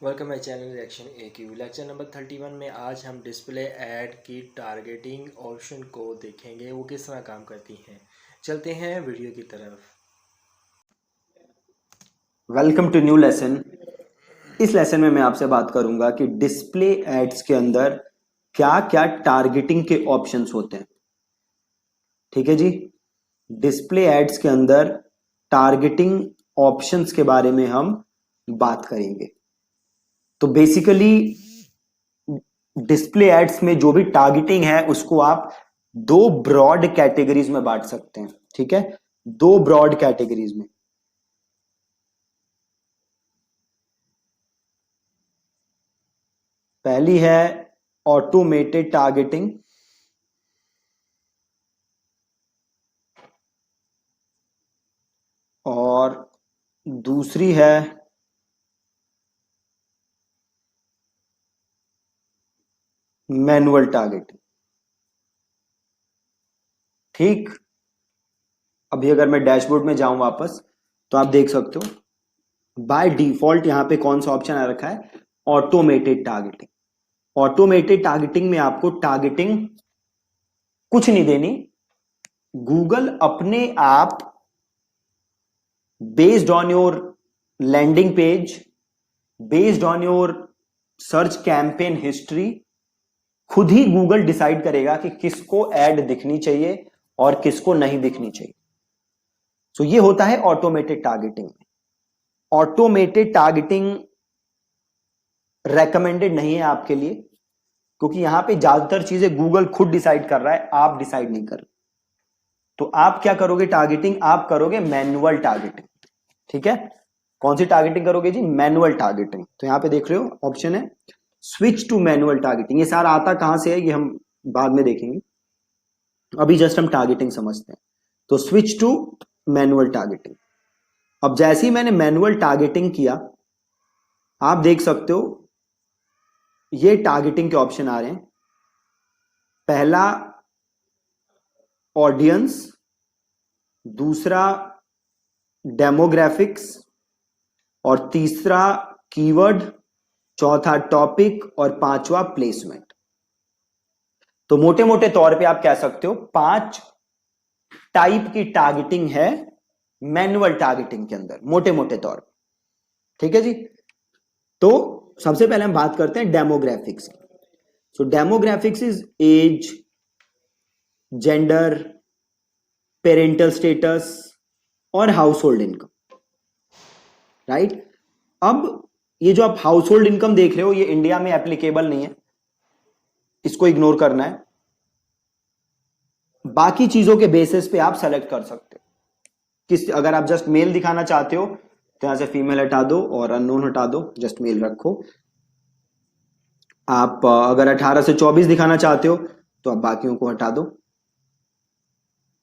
Welcome my channel reaction A Q lecture number 31 में आज हम डिस्प्ले ऐड की टारगेटिंग ऑप्शन को देखेंगे, वो किस तरह काम करती हैं। चलते हैं वीडियो की तरफ। Welcome to new lesson. इस लेसन में मैं आपसे बात करूंगा कि डिस्प्ले एड्स के अंदर क्या क्या टारगेटिंग के ऑप्शंस होते हैं। ठीक है जी, डिस्प्ले एड्स के अंदर टारगेटिंग ऑप्शंस के बारे में हम बात करेंगे। तो बेसिकली डिस्प्ले एड्स में जो भी टारगेटिंग है उसको आप दो ब्रॉड कैटेगरीज में बांट सकते हैं। ठीक है, दो ब्रॉड कैटेगरीज में। पहली है ऑटोमेटेड टारगेटिंग और दूसरी है मैनुअल टारगेटिंग। ठीक, अभी अगर मैं डैशबोर्ड में जाऊं वापस तो आप देख सकते हो बाय डिफॉल्ट यहां पे कौन सा ऑप्शन आ रखा है, ऑटोमेटेड टारगेटिंग। ऑटोमेटेड टारगेटिंग में आपको टारगेटिंग कुछ नहीं देनी, गूगल अपने आप based on your landing page, based on your search campaign history, खुद ही गूगल डिसाइड करेगा कि किसको ऐड दिखनी चाहिए और किसको नहीं दिखनी चाहिए। सो ये होता है automated targeting. Automated targeting recommended नहीं है आपके लिए, क्योंकि यहां पे ज्यादातर चीजें गूगल खुद डिसाइड कर रहा है, आप डिसाइड नहीं कर रहे। तो आप क्या करोगे टारगेटिंग, आप करोगे मैनुअल टारगेटिंग। ठीक है, कौन सी टारगेटिंग करोगे जी, मैनुअल टारगेटिंग। तो यहां पे देख रहे हो ऑप्शन है स्विच टू मैनुअल टारगेटिंग। ये सारा आता कहां से है ये हम बाद में देखेंगे, अभी जस्ट हम टारगेटिंग समझते हैं। तो स्विच टू मैनुअल टारगेटिंग। अब जैसे ही मैंने मैनुअल टारगेटिंग किया, आप देख सकते हो ये टारगेटिंग के ऑप्शन आ रहे हैं। पहला ऑडियंस, दूसरा डेमोग्राफिक्स और तीसरा कीवर्ड, चौथा टॉपिक और पांचवा प्लेसमेंट। तो मोटे मोटे तौर पे आप कह सकते हो 5 टाइप की टारगेटिंग है मैनुअल टारगेटिंग के अंदर, मोटे मोटे तौर पे। ठीक है जी, तो सबसे पहले हम बात करते हैं demographics. So demographics is age, gender, parental status और हाउस होल्ड इनकम। राइट, अब ये जो आप हाउस होल्ड इनकम देख रहे हो ये इंडिया में एप्लीकेबल नहीं है, इसको इग्नोर करना है। बाकी चीजों के बेसिस पे आप सेलेक्ट कर सकते हो। किस, अगर आप जस्ट मेल दिखाना चाहते हो तो यहां से फीमेल हटा दो और अननोन हटा दो, जस्ट मेल रखो। आप अगर 18 से 24 दिखाना चाहते हो तो आप बाकियों को हटा दो।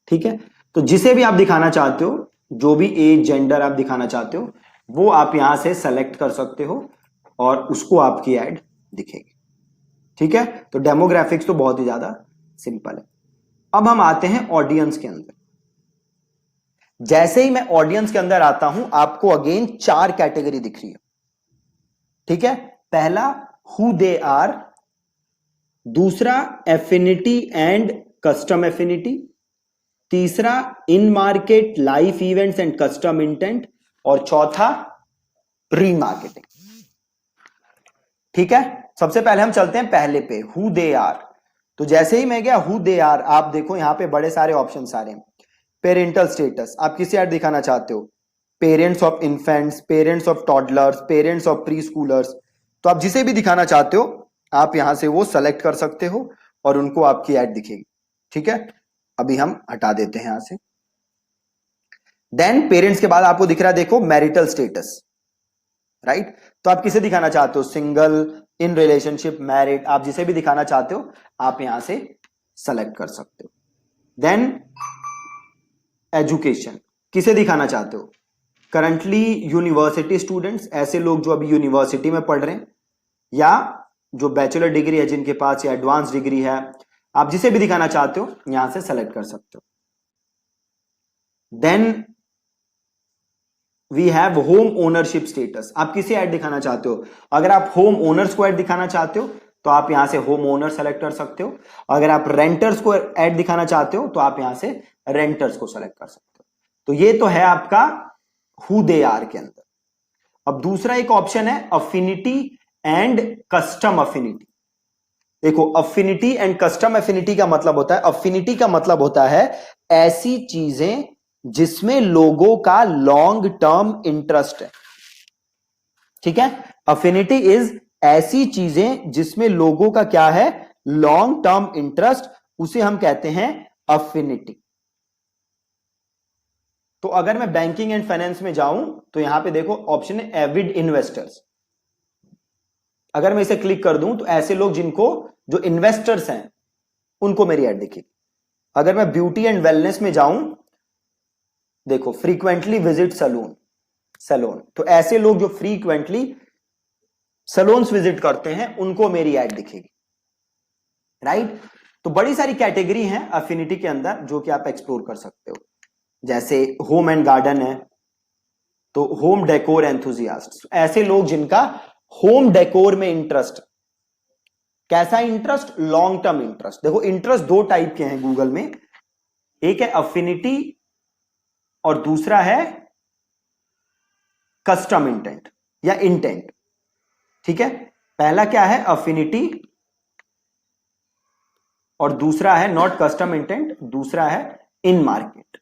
ठीक है, तो जिसे भी आप दिखाना चाहते हो, जो भी एज जेंडर आप दिखाना चाहते हो वो आप यहां से सेलेक्ट कर सकते हो और उसको आपकी ऐड दिखेगी। ठीक है, तो डेमोग्राफिक्स तो बहुत ही ज्यादा सिंपल है। अब हम आते हैं ऑडियंस के अंदर। जैसे ही मैं ऑडियंस के अंदर आता हूं आपको अगेन 4 कैटेगरी दिख रही है। ठीक है, पहला हु दे आर, दूसरा एफिनिटी एंड कस्टम एफिनिटी, तीसरा इन market life events and custom intent और चौथा प्री मार्केटिंग। ठीक है, सबसे पहले हम चलते हैं पहले पे, हु दे आर। तो जैसे ही मैं गया हु दे आर, आप देखो यहां पे बड़े सारे ऑप्शन आ रहे हैं। पेरेंटल स्टेटस, आप किसे ऐड दिखाना चाहते हो, parents of infants, parents of toddlers, parents of pre schoolers. तो आप जिसे भी दिखाना चाहते हो आप यहां से वो सेलेक्ट कर सकते हो और उनको आपकी ऐड दिखेगी। ठीक है, अभी हम हटा देते हैं यहां से। देन पेरेंट्स के बाद आपको दिख रहा है, देखो मैरिटल स्टेटस। राइट, तो आप किसे दिखाना चाहते हो, सिंगल, इन रिलेशनशिप, मैरिड, आप जिसे भी दिखाना चाहते हो आप यहां से सेलेक्ट कर सकते हो। देन एजुकेशन, किसे दिखाना चाहते हो, करंटली यूनिवर्सिटी स्टूडेंट्स, ऐसे लोग जो अभी यूनिवर्सिटी में पढ़ रहे हैं, या जो बैचलर डिग्री है जिनके पास, या एडवांस डिग्री है, आप जिसे भी दिखाना चाहते हो यहां से सेलेक्ट कर सकते हो। Then we have home ownership status. आप किसे ऐड दिखाना चाहते हो? अगर आप होम ओनर्स को ऐड दिखाना चाहते हो तो आप यहां से होम ओनर सेलेक्ट कर सकते हो। अगर आप रेंटर्स को ऐड दिखाना चाहते हो तो आप यहां से रेंटर्स को सेलेक्ट कर सकते हो। तो ये तो है आपका हु दे आर के अंदर। अब दूसरा एक ऑप्शन है अफिनिटी एंड कस्टम अफिनिटी। देखो, अफिनिटी एंड कस्टम अफिनिटी का मतलब होता है, अफिनिटी का मतलब होता है ऐसी चीजें जिसमें लोगों का लॉन्ग टर्म इंटरेस्ट है। ठीक है, अफिनिटी इज ऐसी चीजें जिसमें लोगों का क्या है, लॉन्ग टर्म इंटरेस्ट, उसे हम कहते हैं अफिनिटी। तो अगर मैं बैंकिंग एंड फाइनेंस में जाऊं तो यहां पे देखो ऑप्शन है एविड इन्वेस्टर्स। अगर मैं इसे क्लिक कर दूं तो ऐसे लोग जिनको, जो इन्वेस्टर्स हैं, उनको मेरी ऐड दिखेगी। अगर मैं ब्यूटी एंड वेलनेस में जाऊं, देखो फ्रीक्वेंटली विजिट सैलून, तो ऐसे लोग जो फ्रीक्वेंटली सैलून्स विजिट करते हैं उनको मेरी ऐड दिखेगी। राइट? तो बड़ी सारी कैटेगरी हैं अफिनिटी के अंदर जो कि आप एक्सप्लोर कर सकते हो। जैसे होम एंड गार्डन है तो होम डेकोर एंथुजियास्ट, ऐसे लोग जिनका होम डेकोर में इंटरेस्ट। कैसा इंटरेस्ट? Long term interest. देखो इंटरेस्ट दो टाइप के हैं गूगल में, एक है अफिनिटी और दूसरा है कस्टम इंटेंट या इंटेंट। ठीक है, पहला क्या है? अफिनिटी, और दूसरा है नॉट कस्टम इंटेंट, दूसरा है इन market.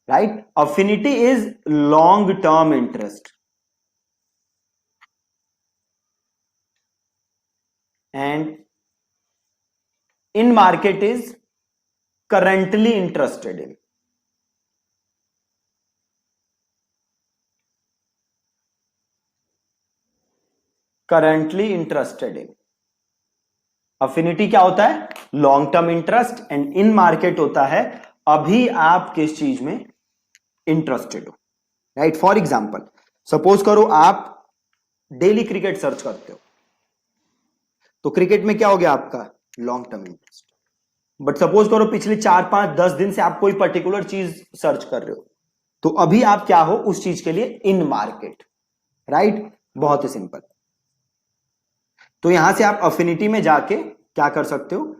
Right? Affinity is long term interest and in market is currently interested in। currently interested in। Affinity क्या होता है? Long term interest, and in market होता है अभी आप किस चीज में इंटरेस्टेड हो। राइट? फॉर एग्जाम्पल, सपोज करो आप डेली क्रिकेट सर्च करते हो, तो क्रिकेट में क्या हो गया आपका? Long term interest. But suppose करो पिछले 4-5-10 दिन से आप कोई पर्टिकुलर चीज सर्च कर रहे हो, तो अभी आप क्या हो उस चीज के लिए? इन मार्केट। राइट? बहुत ही सिंपल। तो यहां से आप अफिनिटी में जाके क्या कर सकते हो?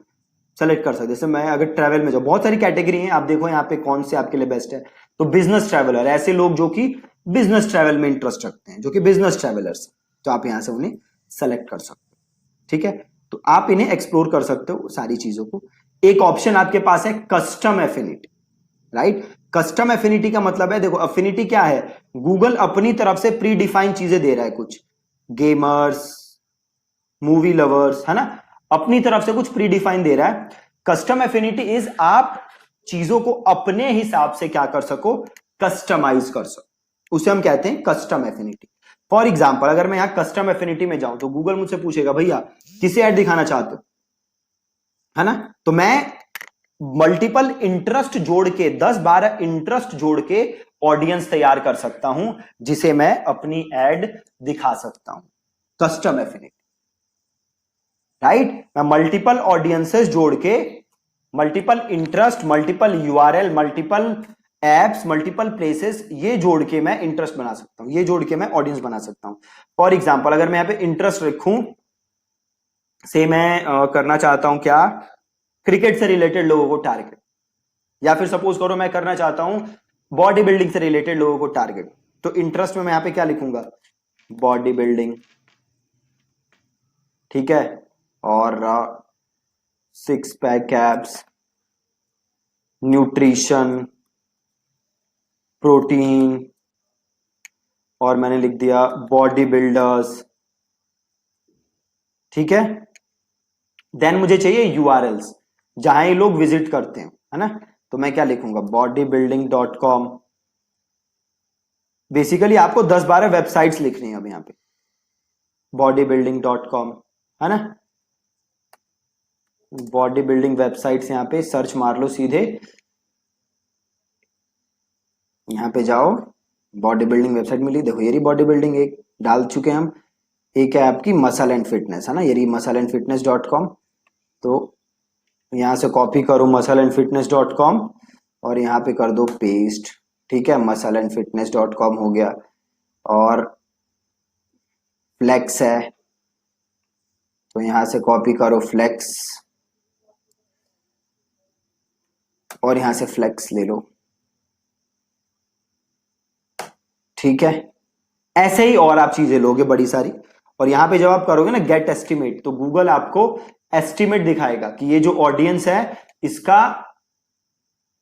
सेलेक्ट कर सकते हो। जैसे मैं अगर ट्रैवल में जाऊं, बहुत सारी कैटेगरी हैं, आप देखो यहां पे कौन से आपके लिए बेस्ट है। तो बिजनेस ट्रैवलर, ऐसे लोग जो कि बिजनेस ट्रैवल में इंटरेस्ट रखते हैं, जो कि बिजनेस ट्रैवलर्स, तो आप यहां से उन्हें सेलेक्ट कर सकते हो। ठीक है, तो आप इन्हें एक्सप्लोर कर सकते हो सारी चीजों को। एक ऑप्शन आपके पास है custom affinity. Right? Custom affinity का मतलब है, देखो अफिनिटी क्या है? गूगल अपनी तरफ से प्री डिफाइंड चीजें दे रहा है, कुछ गेमर्स, मूवी लवर्स, है ना, अपनी तरफ से कुछ प्री डिफाइन दे रहा है। कस्टम एफिनिटी इज आप चीजों को अपने हिसाब से क्या कर सको? कस्टमाइज कर सको, उसे हम कहते हैं कस्टम एफिनिटी। फॉर एग्जाम्पल, अगर मैं यहां कस्टम एफिनिटी में जाऊं तो गूगल मुझसे पूछेगा भैया किसे ऐड दिखाना चाहते हो, है ना? तो मैं मल्टीपल इंटरेस्ट जोड़ के, 10-12 इंटरेस्ट जोड़ के ऑडियंस तैयार कर सकता हूं जिसे मैं अपनी एड दिखा सकता हूं। Custom affinity. राइट? मैं मल्टीपल ऑडियंसेस जोड़ के, multiple interest, multiple URL, multiple apps, multiple places, ये जोड़ के मैं इंटरेस्ट बना सकता हूं, ये जोड़ के मैं ऑडियंस बना सकता हूं। फॉर एग्जाम्पल, अगर मैं यहां पे इंटरेस्ट रखूं, से मैं करना चाहता हूं क्या? क्रिकेट से रिलेटेड लोगों को टारगेट, या फिर सपोज करो मैं करना चाहता हूं बॉडी बिल्डिंग से रिलेटेड लोगों को टारगेट, तो इंटरेस्ट में मैं यहां पे क्या लिखूंगा? Body building. ठीक है, और 6 पैक एब्स, न्यूट्रिशन, प्रोटीन, और मैंने लिख दिया बॉडी बिल्डर्स। ठीक है, देन मुझे चाहिए यूआरएल्स जहां ये लोग विजिट करते हैं, है ना? तो मैं क्या लिखूंगा? bodybuilding.com। बेसिकली आपको 10-12 वेबसाइट्स लिखनी है अब यहां पे, bodybuilding.com, है ना? बॉडी बिल्डिंग वेबसाइट्स यहां पे सर्च मार लो सीधे, यहां पे जाओ, बॉडी बिल्डिंग वेबसाइट मिली, देखो ये रही बॉडी बिल्डिंग, एक डाल चुके हैं हम। एक है आपकी मसल एंड फिटनेस, है ना, ये रही muscleandfitness.com। तो यहां से कॉपी करो muscleandfitness.com और यहां पे कर दो पेस्ट। ठीक है, muscleandfitness.com हो गया, और फ्लेक्स है तो यहां से कॉपी करो फ्लेक्स, और यहां से फ्लेक्स ले लो, ठीक है। ऐसे ही और आप चीजें लोगे बड़ी सारी, और यहां पे जब आप करोगे ना गेट एस्टिमेट, तो गूगल आपको एस्टिमेट दिखाएगा कि ये जो ऑडियंस है इसका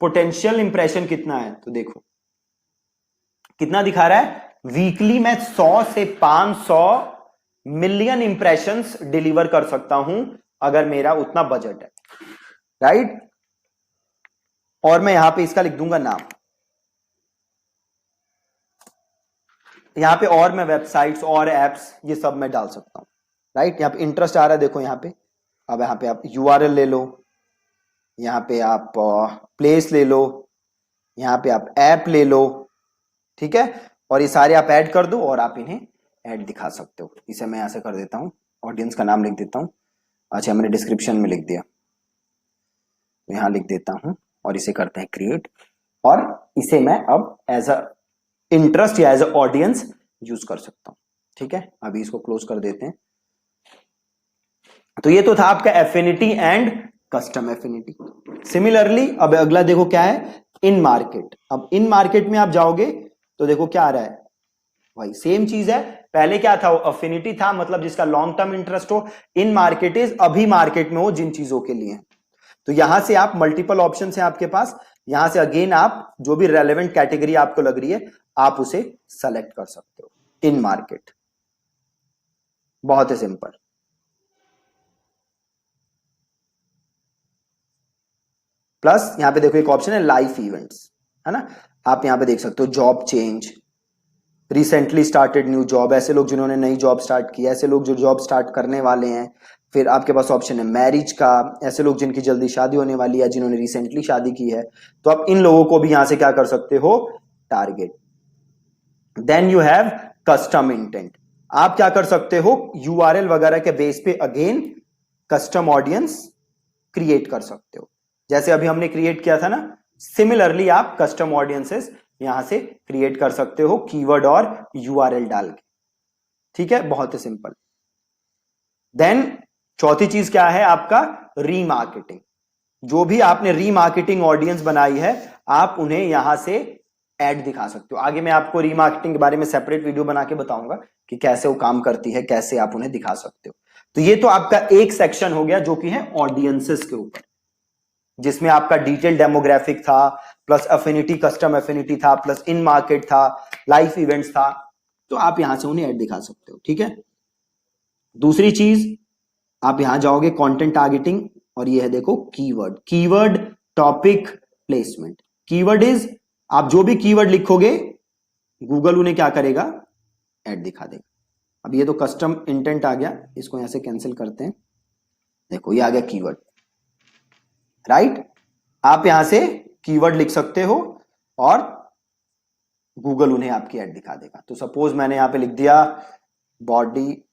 पोटेंशियल इंप्रेशन कितना है। तो देखो कितना दिखा रहा है, वीकली मैं 100 से 500 मिलियन इंप्रेशंस डिलीवर कर सकता हूं अगर मेरा उतना बजट है, राइट। और मैं यहां पे इसका लिख दूंगा नाम, यहां पे और मैं वेबसाइट्स और एप्स ये सब मैं डाल सकता हूं, राइट। यहां पे इंटरेस्ट आ रहा है देखो यहां पे, अब यहां पे आप यूआरएल ले लो, यहां पे आप प्लेस ले लो, यहां पे आप ऐप ले लो, ठीक है। और ये सारे आप ऐड कर दो और आप इन्हें ऐड दिखा सकते हो। इसे मैं यहां से कर देता हूं, ऑडियंस का नाम लिख देता हूं, अच्छा मैंने डिस्क्रिप्शन में लिख दिया, यहां लिख देता हूं, और इसे करते हैं क्रिएट, और इसे मैं अब एज अ इंटरेस्ट या एज अ ऑडियंस यूज कर सकता हूं, ठीक है। अभी इसको क्लोज कर देते हैं। तो ये तो था आपका affinity and custom affinity. Similarly अब अगला देखो क्या है, इन मार्केट। अब इन मार्केट में आप जाओगे तो देखो क्या आ रहा है, भाई सेम चीज है। पहले क्या था, अफिनिटी था, मतलब जिसका लॉन्ग टर्म इंटरेस्ट हो। इन मार्केट इज अभी मार्केट में हो जिन चीजों के लिए। तो यहां से आप मल्टीपल ऑप्शन है आपके पास, यहां से अगेन आप जो भी रेलेवेंट कैटेगरी आपको लग रही है आप उसे सेलेक्ट कर सकते हो। इन मार्केट बहुत ही सिंपल। प्लस यहां पे देखो एक ऑप्शन है लाइफ इवेंट्स, है ना। आप यहां पे देख सकते हो job change, recently started new job, ऐसे लोग जिन्होंने नई जॉब स्टार्ट की, ऐसे लोग जो जॉब स्टार्ट करने वाले हैं। फिर आपके पास ऑप्शन है मैरिज का, ऐसे लोग जिनकी जल्दी शादी होने वाली है, जिन्होंने रिसेंटली शादी की है, तो आप इन लोगों को भी यहां से क्या कर सकते हो, target. Then you have custom intent, आप क्या कर सकते हो, यूआरएल वगैरह के बेस पे अगेन कस्टम ऑडियंस क्रिएट कर सकते हो, जैसे अभी हमने क्रिएट किया था ना। सिमिलरली आप कस्टम ऑडियंसेस यहां से क्रिएट कर सकते हो कीवर्ड और यूआरएल डाल के, ठीक है, बहुत ही सिंपल। देन चौथी चीज क्या है आपका, रीमार्केटिंग। जो भी आपने रीमार्केटिंग ऑडियंस बनाई है आप उन्हें यहां से ऐड दिखा सकते हो। आगे मैं आपको रीमार्केटिंग के बारे में सेपरेट वीडियो बना के बताऊंगा कि कैसे वो काम करती है, कैसे आप उन्हें दिखा सकते हो। तो ये तो आपका एक सेक्शन हो गया जो कि है ऑडियंसेस के ऊपर, जिसमें आपका डिटेल डेमोग्राफिक था, प्लस अफिनिटी कस्टम अफिनिटी था, प्लस इन मार्केट था, लाइफ इवेंट्स था। तो आप यहां से उन्हें ऐड दिखा सकते हो, ठीक है। दूसरी चीज आप यहां जाओगे कंटेंट टारगेटिंग, और ये है देखो keyword, keyword topic placement. Keyword is आप जो भी कीवर्ड लिखोगे गूगल उन्हें क्या करेगा, ऐड दिखा देगा। अब ये तो कस्टम इंटेंट आ गया, इसको यहां से कैंसिल करते हैं। देखो ये आ गया कीवर्ड, राइट। आप यहां से कीवर्ड लिख सकते हो और गूगल उन्हें आपकी ऐड दिखा देगा। तो सपोज मैंने यहां पे लिख दिया बॉडी,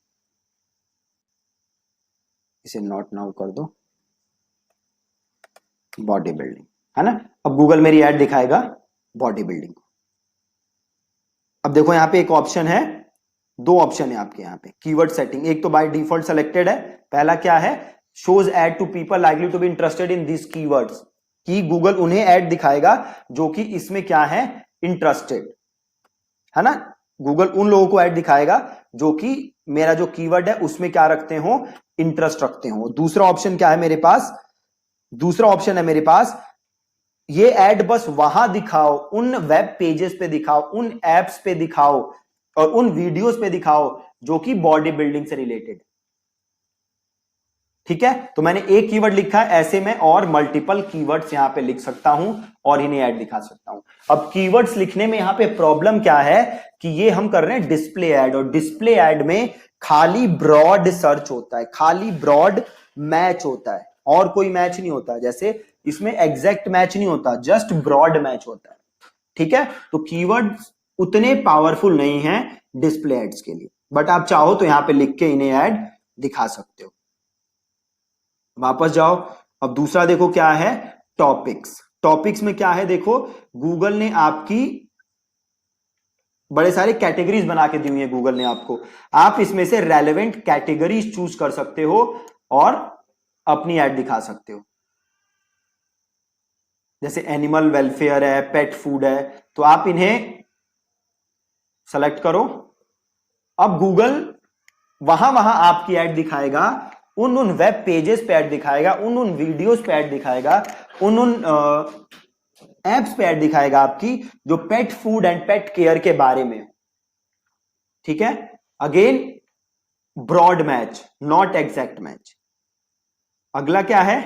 इसे नॉट नाउ कर दो, बॉडी बिल्डिंग, है ना। अब गूगल मेरी ऐड दिखाएगा बॉडी बिल्डिंग को। अब देखो यहां पे एक ऑप्शन है, दो ऑप्शन है आपके यहां पे कीवर्ड सेटिंग। एक तो बाय डिफॉल्ट सेलेक्टेड है, पहला क्या है, shows ad to people likely to be interested in this keywords, कि गूगल उन्हें ऐड दिखाएगा जो कि इसमें क्या है, इंटरेस्टेड, है ना। गूगल उन लोगों को ऐड दिखाएगा जो कि मेरा जो कीवर्ड है उसमें क्या रखते हो, इंटरेस्ट रखते हो। दूसरा ऑप्शन क्या है मेरे पास, दूसरा ऑप्शन है मेरे पास, ये ऐड बस वहां दिखाओ, उन वेब पेजेस पे दिखाओ, उन एप्स पे दिखाओ और उन वीडियोस पे दिखाओ जो कि बॉडी बिल्डिंग से रिलेटेड, ठीक है। तो मैंने एक कीवर्ड लिखा है, ऐसे में और मल्टीपल कीवर्ड्स यहां पे लिख सकता हूं और इन्हें ऐड दिखा सकता हूं। अब कीवर्ड्स लिखने में यहां पे प्रॉब्लम क्या है कि ये हम कर रहे हैं डिस्प्ले ऐड, और डिस्प्ले ऐड में खाली ब्रॉड सर्च होता है, खाली ब्रॉड मैच होता है, और कोई मैच नहीं होता। जैसे इसमें एग्जैक्ट मैच नहीं होता, जस्ट ब्रॉड मैच होता है, ठीक है। तो कीवर्ड उतने पावरफुल नहीं है डिस्प्ले एड्स के लिए, बट आप चाहो तो यहां पे लिख के इन्हें ऐड दिखा सकते हो। वापस जाओ, अब दूसरा देखो क्या है, टॉपिक्स। टॉपिक्स में क्या है, देखो गूगल ने आपकी बड़े सारे कैटेगरीज बना के दी हुई है गूगल ने आपको, आप इसमें से रेलेवेंट कैटेगरीज चूज कर सकते हो और अपनी ऐड दिखा सकते हो। जैसे एनिमल वेलफेयर है, पेट फूड है, तो आप इन्हें सेलेक्ट करो। अब गूगल वहां वहां आपकी ऐड दिखाएगा, उन वेब पेजेस पे ऐड दिखाएगा, उन वीडियोस पे ऐड दिखाएगा, उन एप्स पे ऐड दिखाएगा आपकी जो pet food and pet care के बारे में। ठीक है, again broad match, not exact match. अगला क्या है,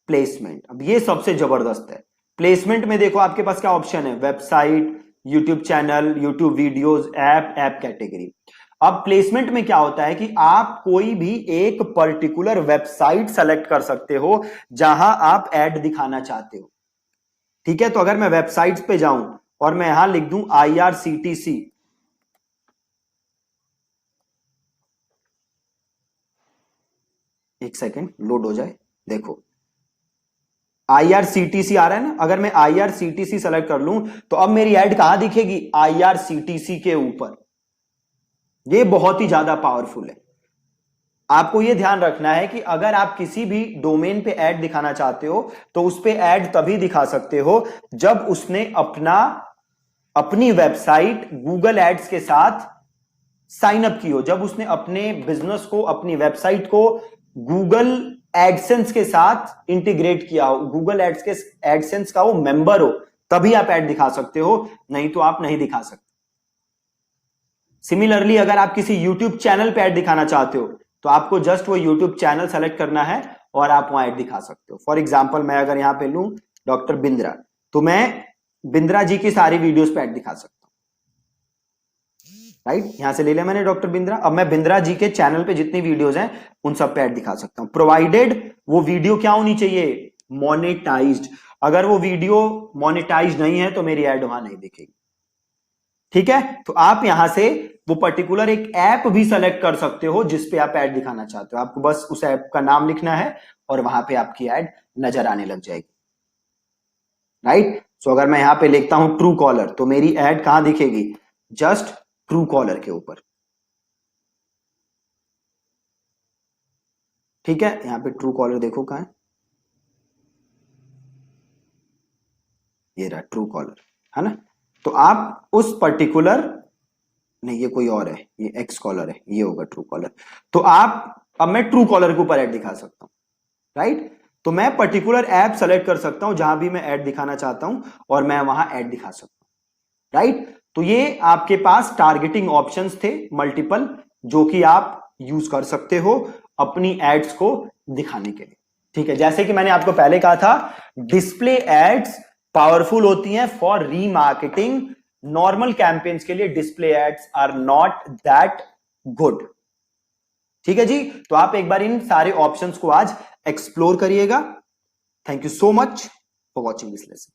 प्लेसमेंट। अब ये सबसे जबरदस्त है। प्लेसमेंट में देखो आपके पास क्या ऑप्शन है, website, YouTube channel, YouTube videos, app category. अब प्लेसमेंट में क्या होता है कि आप कोई भी एक पर्टिकुलर वेबसाइट सेलेक्ट कर सकते हो जहां आप ऐड दिखाना चाहते हो। ठीक है, तो अगर मैं वेबसाइट्स पे जाऊं और मैं यहां लिख दूं IRCTC, एक सेकेंड लोड हो जाए, देखो IRCTC आ रहा है ना। अगर मैं IRCTC सेलेक्ट कर लूं तो अब मेरी ऐड कहां दिखेगी, IRCTC के ऊपर। ये बहुत ही ज्यादा पावरफुल है। आपको यह ध्यान रखना है कि अगर आप किसी भी डोमेन पे ऐड दिखाना चाहते हो तो उस पे ऐड तभी दिखा सकते हो जब उसने अपनी वेबसाइट गूगल एड्स के साथ साइन अप की हो, जब उसने अपने बिजनेस को, अपनी वेबसाइट को गूगल एडसेंस के साथ इंटीग्रेट किया हो, गूगल एड्स के एडसेंस का वो मेंबर हो, तभी आप ऐड दिखा सकते हो, नहीं तो आप नहीं दिखा सकते। सिमिलरली अगर आप किसी यूट्यूब चैनल पे ऐड दिखाना चाहते हो तो आपको जस्ट वो यूट्यूब चैनल सेलेक्ट करना है और आप वहां ऐड दिखा सकते हो। फॉर एग्जाम्पल मैं अगर यहां पे लूं डॉक्टर बिंद्रा, तो मैं बिंद्रा जी की सारी वीडियोस पे ऐड दिखा सकता हूं। राइट, यहां से ले लिया मैंने डॉक्टर बिंद्रा। अब मैं बिंद्रा जी के चैनल पे जितनी वीडियोस हैं उन सब पे ऐड दिखा सकता हूं, प्रोवाइडेड वो वीडियो क्या होनी चाहिए, मोनेटाइज्ड। अगर वो वीडियो मोनेटाइज नहीं है तो मेरी ऐड वहां नहीं दिखेगी। ठीक है, तो आप यहां से वो पर्टिकुलर एक ऐप भी सेलेक्ट कर सकते हो जिसपे आप ऐड दिखाना चाहते हो। आपको बस उस ऐप का नाम लिखना है और वहां पे आपकी ऐड नजर आने लग जाएगी। राइट, सो अगर मैं यहां पे लिखता हूं ट्रू कॉलर तो मेरी ऐड कहां दिखेगी, जस्ट ट्रू कॉलर के ऊपर। ठीक है, यहां पे ट्रू कॉलर देखो कहां है, ये रहा ट्रू कॉलर, है ना। तो आप उस पर्टिकुलर, नहीं ये कोई और है, ये एक्स कॉलर है, ये होगा ट्रू कॉलर। तो अब मैं ट्रू कॉलर के ऊपर ऐड दिखा सकता हूं। राइट, तो मैं पर्टिकुलर ऐप सेलेक्ट कर सकता हूं जहां भी मैं ऐड दिखाना चाहता हूं और मैं वहां ऐड दिखा सकता हूं। राइट, तो ये आपके पास टारगेटिंग ऑप्शंस थे मल्टीपल, जो कि आप यूज कर सकते हो अपनी एड्स को दिखाने के लिए। ठीक है, जैसे कि मैंने आपको पहले कहा था, डिस्प्ले एड्स पावरफुल होती हैं फॉर रीमार्केटिंग। नॉर्मल कैंपेन्स के लिए display ads are not that good. ठीक है जी, तो आप एक बार इन सारे ऑप्शंस को आज एक्सप्लोर करिएगा। Thank you so much for watching this lesson.